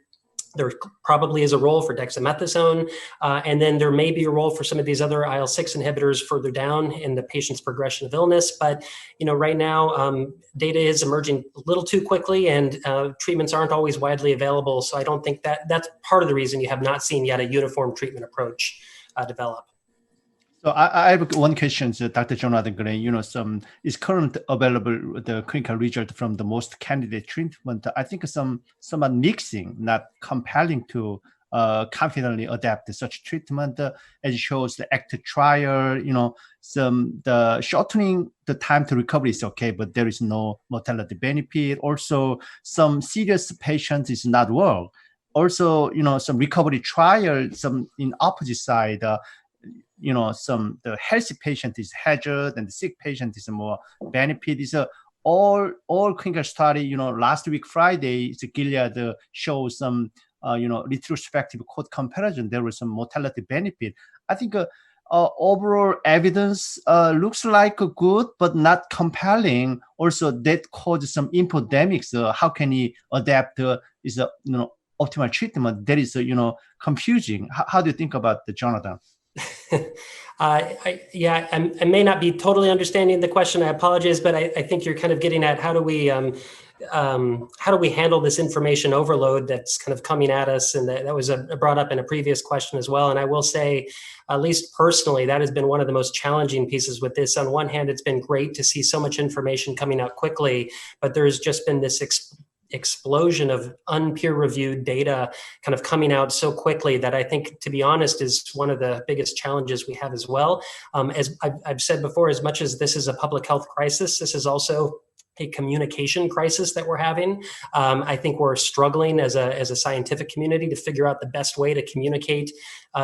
There probably is a role for dexamethasone, and then there may be a role for some of these other IL6 inhibitors further down in the patient's progression of illness. But right now, data is emerging a little too quickly, and treatments aren't always widely available. So I don't think that's part of the reason you have not seen yet a uniform treatment approach develop. So I have one question to Dr. Jonathan Grein. Some is current available the clinical result from the most candidate treatment. I think some are mixing, not compelling to confidently adapt to such treatment. As it shows the active trial, the shortening the time to recovery is okay, but there is no mortality benefit. Also, some serious patients is not well. Also, some recovery trial, some in opposite side. The healthy patient is hazard and the sick patient is more benefit. Is all clinical study. Last week Friday, Gilead shows some retrospective code comparison. There was some mortality benefit. I think overall evidence looks like good, but not compelling. Also, that causes some infodemics. How can he adapt? Is optimal treatment? That is confusing. How do you think about the Jonathan? I may not be totally understanding the question. I apologize, but I think you're kind of getting at how do we handle this information overload that's kind of coming at us, and that was brought up in a previous question as well. And I will say, at least personally, that has been one of the most challenging pieces with this. On one hand, it's been great to see so much information coming out quickly, but there's just been this explosion of unpeer-reviewed data kind of coming out so quickly that I think, to be honest, is one of the biggest challenges we have as well. As I've said before, as much as this is a public health crisis, this is also a communication crisis that we're having. I think we're struggling as a scientific community to figure out the best way to communicate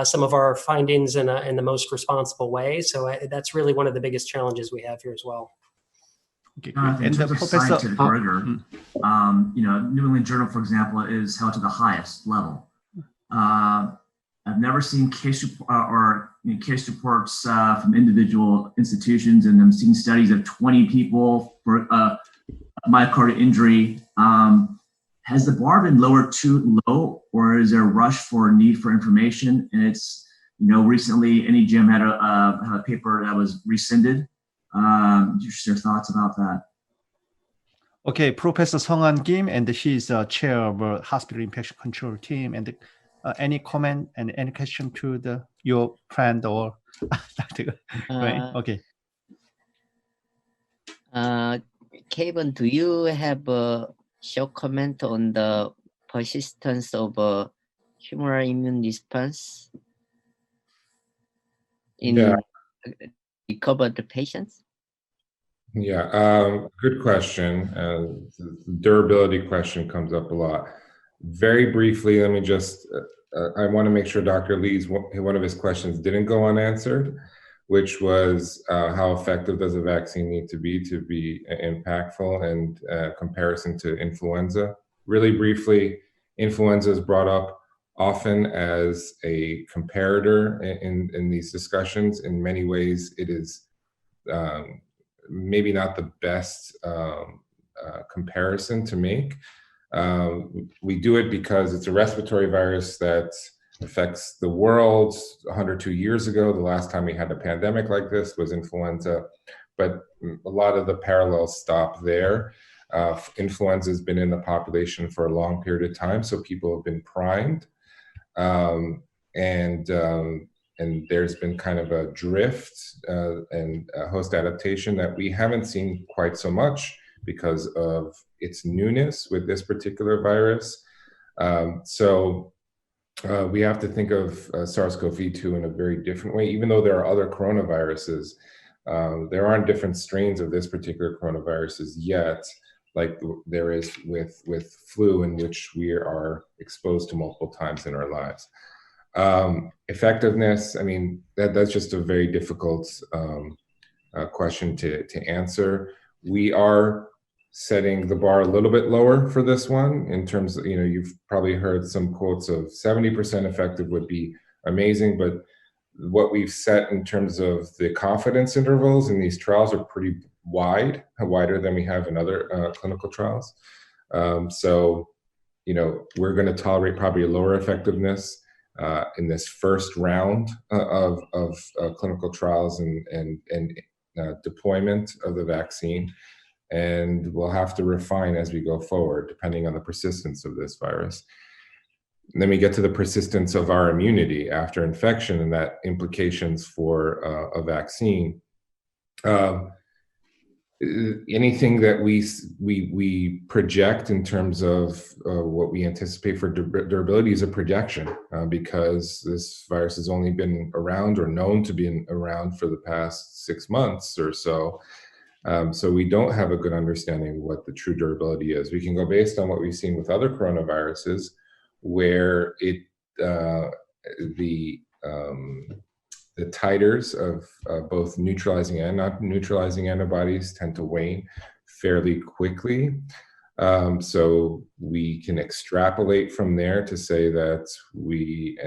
some of our findings in the most responsible way. So that's really one of the biggest challenges we have here as well. In terms of scientific rigor, New England Journal, for example, is held to the highest level. I've never seen case reports from individual institutions, and I'm seeing studies of 20 people for myocardial injury. Has the bar been lowered too low, or is there a rush for need for information? And it's, recently NEJM had a paper that was rescinded. Just your thoughts about that. Okay, Professor Sung-Han Kim, and he's chair of hospital infection control team. And any comment and any question to your friend or Dr. Grein? Okay. Kayvon, do you have a short comment on the persistence of humoral immune response in recovered patients? Yeah, good question. The durability question comes up a lot. Very briefly, let me just, I want to make sure Dr. Lee's, one of his questions didn't go unanswered, which was how effective does a vaccine need to be impactful, and comparison to influenza. Really briefly, influenza is brought up often as a comparator in these discussions. In many ways, it is maybe not the best comparison to make. We do it because it's a respiratory virus that affects the world. 102 years ago, the last time we had a pandemic like this was influenza, but a lot of the parallels stop there. Influenza has been in the population for a long period of time, so people have been primed. And there's been kind of a drift and host adaptation that we haven't seen quite so much because of its newness with this particular virus. So we have to think of SARS-CoV-2 in a very different way, even though there are other coronaviruses. There aren't different strains of this particular coronaviruses yet, like there is with flu, in which we are exposed to multiple times in our lives. Effectiveness, I mean, that's just a very difficult question to answer. We are setting the bar a little bit lower for this one in terms of, you've probably heard some quotes of 70% effective would be amazing, but what we've set in terms of the confidence intervals in these trials are pretty wide, wider than we have in other clinical trials. So, we're going to tolerate probably a lower effectiveness in this first round of clinical trials and deployment of the vaccine. And we'll have to refine as we go forward, depending on the persistence of this virus. And then we get to the persistence of our immunity after infection and that implications for a vaccine. Anything that we project in terms of what we anticipate for durability is a projection because this virus has only been around or known to be around for the past 6 months or so. So we don't have a good understanding of what the true durability is. We can go based on what we've seen with other coronaviruses, where the titers of both neutralizing and not neutralizing antibodies tend to wane fairly quickly. So we can extrapolate from there to say that we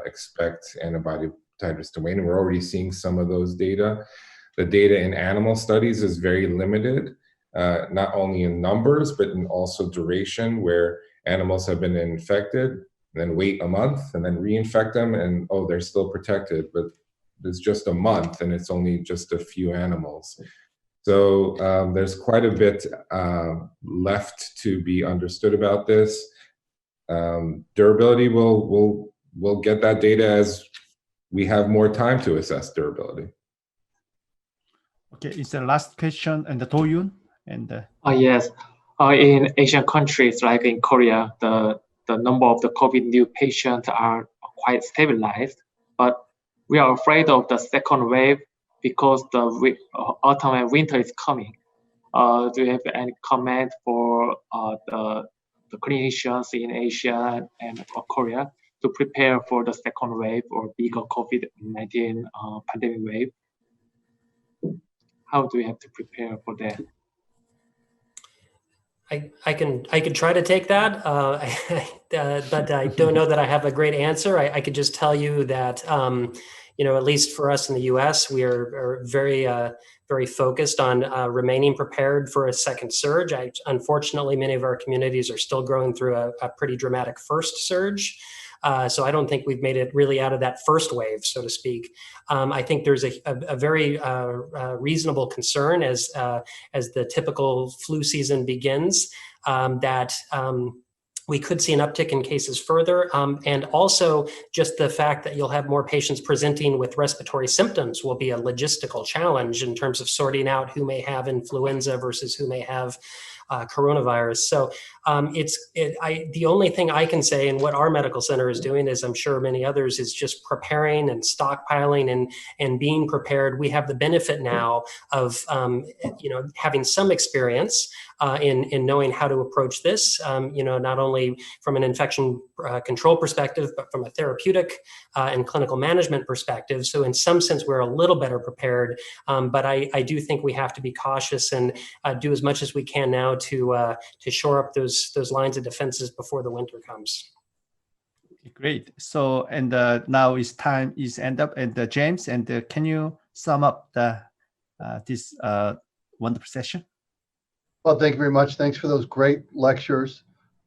expect antibody titers to wane, and we're already seeing some of those data. The data in animal studies is very limited, not only in numbers, but in also duration, where animals have been infected, and then wait a month, and then reinfect them, and they're still protected, but it's just a month, and it's only just a few animals. So there's quite a bit left to be understood about this. Durability, we'll get that data as we have more time to assess durability. Okay, it's the last question, and the Do-Yoon, and yes, in Asian countries like in Korea, the number of the COVID new patients are quite stabilized, but we are afraid of the second wave because the autumn and winter is coming. Do you have any comment for the clinicians in Asia and Korea to prepare for the second wave or bigger COVID-19 pandemic wave? How do we have to prepare for that? I can try to take that, but I don't know that I have a great answer. I could just tell you that at least for us in the U.S., we are very focused on remaining prepared for a second surge. Unfortunately, many of our communities are still going through a pretty dramatic first surge. So I don't think we've made it really out of that first wave, so to speak. I think there's a very reasonable concern as the typical flu season begins that we could see an uptick in cases further. And also just the fact that you'll have more patients presenting with respiratory symptoms will be a logistical challenge in terms of sorting out who may have influenza versus who may have coronavirus. So the only thing I can say, and what our medical center is doing, is I'm sure many others, is just preparing and stockpiling and being prepared. We have the benefit now of having some experience in knowing how to approach this. Not only from an infection control perspective, but from a therapeutic and clinical management perspective. So in some sense, we're a little better prepared. But I do think we have to be cautious and do as much as we can now to shore up those lines of defenses before the winter comes. Great. So, and now it's time is end up, and James, and can you sum up this wonderful session? Well, thank you very much. Thanks for those great lectures.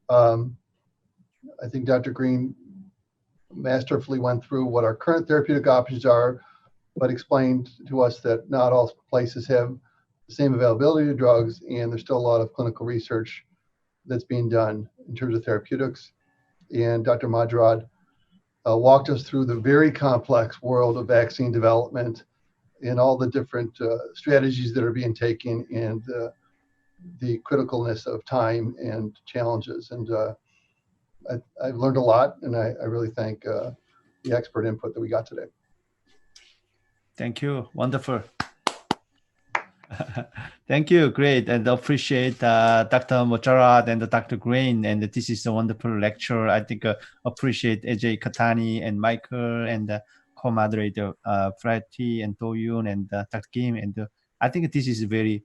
I think Dr. Grein masterfully went through what our current therapeutic options are, but explained to us that not all places have the same availability of drugs, and there's still a lot of clinical research that's being done in terms of therapeutics. And Dr. Modjarrad walked us through the very complex world of vaccine development and all the different strategies that are being taken, and the criticalness of time and challenges. And I've learned a lot, and I really thank the expert input that we got today. Thank you. Wonderful. Thank you. Great. And appreciate Dr. Modjarrad and Dr. Grein. And this is a wonderful lecture. I think appreciate Ajay, Kirtane, and Michael, and co-moderator Flaherty and Do-Yoon, and Dr. Kim. And I think this is a very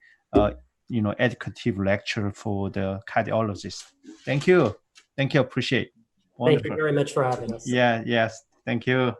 educative lecture for the cardiologist. Thank you. Thank you. Appreciate. Thank you Wonderful. very much for having us. Yeah. Yes. Thank you.